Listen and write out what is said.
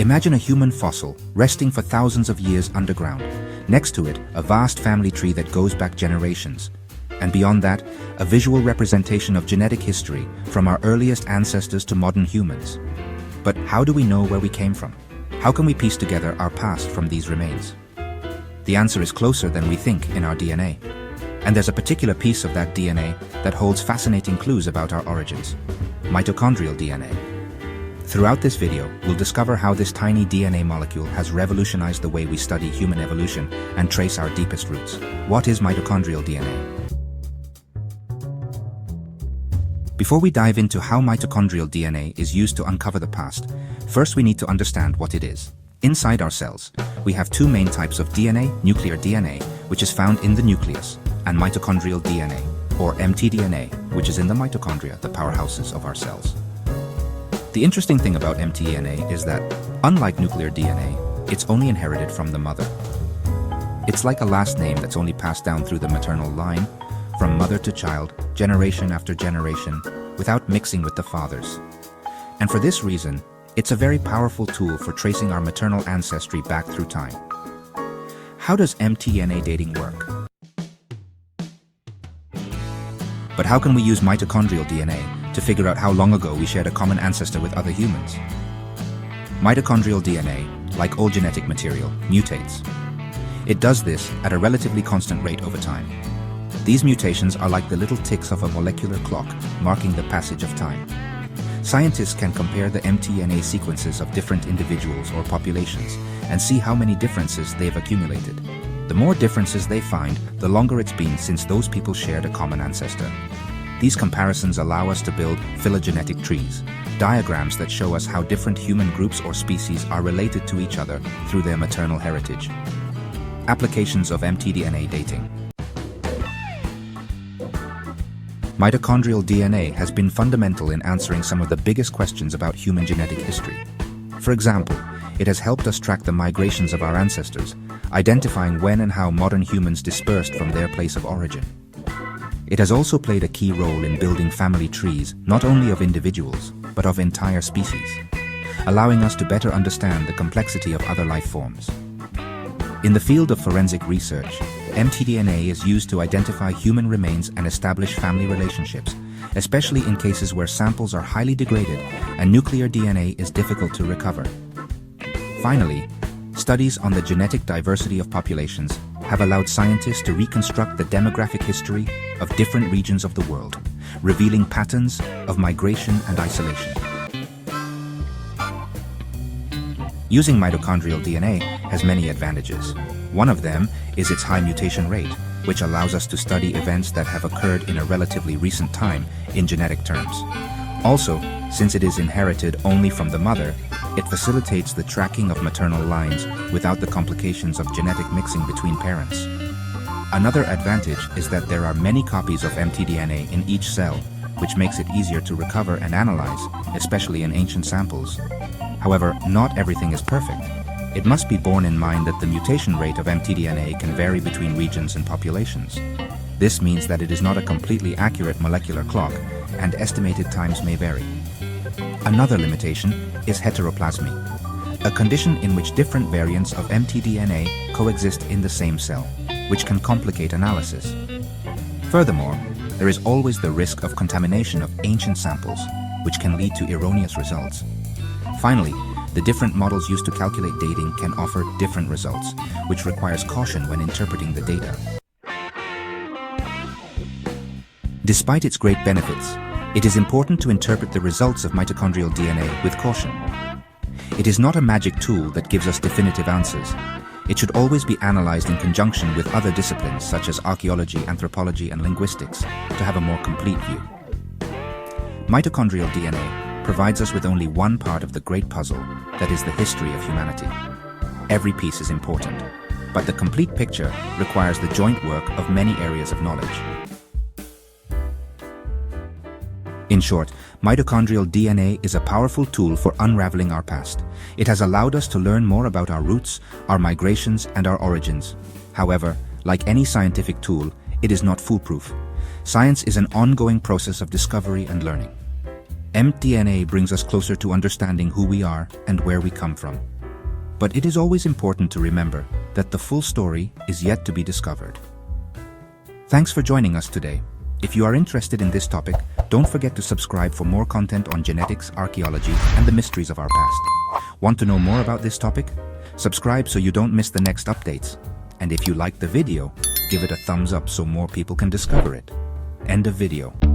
Imagine a human fossil, resting for thousands of years underground. Next to it, a vast family tree that goes back generations. And beyond that, a visual representation of genetic history, from our earliest ancestors to modern humans. But how do we know where we came from? How can we piece together our past from these remains? The answer is closer than we think in our DNA. And there's a particular piece of that DNA that holds fascinating clues about our origins: mitochondrial DNA. Throughout this video, we'll discover how this tiny DNA molecule has revolutionized the way we study human evolution and trace our deepest roots. What is mitochondrial DNA? Before we dive into how mitochondrial DNA is used to uncover the past, first we need to understand what it is. Inside our cells, we have two main types of DNA: nuclear DNA, which is found in the nucleus, and mitochondrial DNA, or mtDNA, which is in the mitochondria, the powerhouses of our cells. The interesting thing about mtDNA is that, unlike nuclear DNA, it's only inherited from the mother. It's like a last name that's only passed down through the maternal line, from mother to child, generation after generation, without mixing with the fathers. And for this reason, it's a very powerful tool for tracing our maternal ancestry back through time. How does mtDNA dating work? But how can we use mitochondrial DNA to figure out how long ago we shared a common ancestor with other humans? Mitochondrial DNA, like all genetic material, mutates. It does this at a relatively constant rate over time. These mutations are like the little ticks of a molecular clock, marking the passage of time. Scientists can compare the mtDNA sequences of different individuals or populations and see how many differences they've accumulated. The more differences they find, the longer it's been since those people shared a common ancestor. These comparisons allow us to build phylogenetic trees, diagrams that show us how different human groups or species are related to each other through their maternal heritage. Applications of mtDNA dating. Mitochondrial DNA has been fundamental in answering some of the biggest questions about human genetic history. For example, it has helped us track the migrations of our ancestors, identifying when and how modern humans dispersed from their place of origin. It has also played a key role in building family trees, not only of individuals, but of entire species, allowing us to better understand the complexity of other life forms. In the field of forensic research, mtDNA is used to identify human remains and establish family relationships, especially in cases where samples are highly degraded and nuclear DNA is difficult to recover. Finally, studies on the genetic diversity of populations have allowed scientists to reconstruct the demographic history of different regions of the world, revealing patterns of migration and isolation. Using mitochondrial DNA has many advantages. One of them is its high mutation rate, which allows us to study events that have occurred in a relatively recent time in genetic terms. Also, since it is inherited only from the mother, it facilitates the tracking of maternal lines without the complications of genetic mixing between parents. Another advantage is that there are many copies of mtDNA in each cell, which makes it easier to recover and analyze, especially in ancient samples. However, not everything is perfect. It must be borne in mind that the mutation rate of mtDNA can vary between regions and populations. This means that it is not a completely accurate molecular clock, and estimated times may vary. Another limitation is heteroplasmy, a condition in which different variants of mtDNA coexist in the same cell, which can complicate analysis. Furthermore, there is always the risk of contamination of ancient samples, which can lead to erroneous results. Finally, the different models used to calculate dating can offer different results, which requires caution when interpreting the data. Despite its great benefits, it is important to interpret the results of mitochondrial DNA with caution. It is not a magic tool that gives us definitive answers. It should always be analyzed in conjunction with other disciplines such as archaeology, anthropology, and linguistics to have a more complete view. Mitochondrial DNA provides us with only one part of the great puzzle that is the history of humanity. Every piece is important, but the complete picture requires the joint work of many areas of knowledge. In short, mitochondrial DNA is a powerful tool for unraveling our past. It has allowed us to learn more about our roots, our migrations, and our origins. However, like any scientific tool, it is not foolproof. Science is an ongoing process of discovery and learning. mtDNA brings us closer to understanding who we are and where we come from. But it is always important to remember that the full story is yet to be discovered. Thanks for joining us today. If you are interested in this topic, don't forget to subscribe for more content on genetics, archaeology, and the mysteries of our past. Want to know more about this topic? Subscribe so you don't miss the next updates. And if you liked the video, give it a thumbs up so more people can discover it. End of video.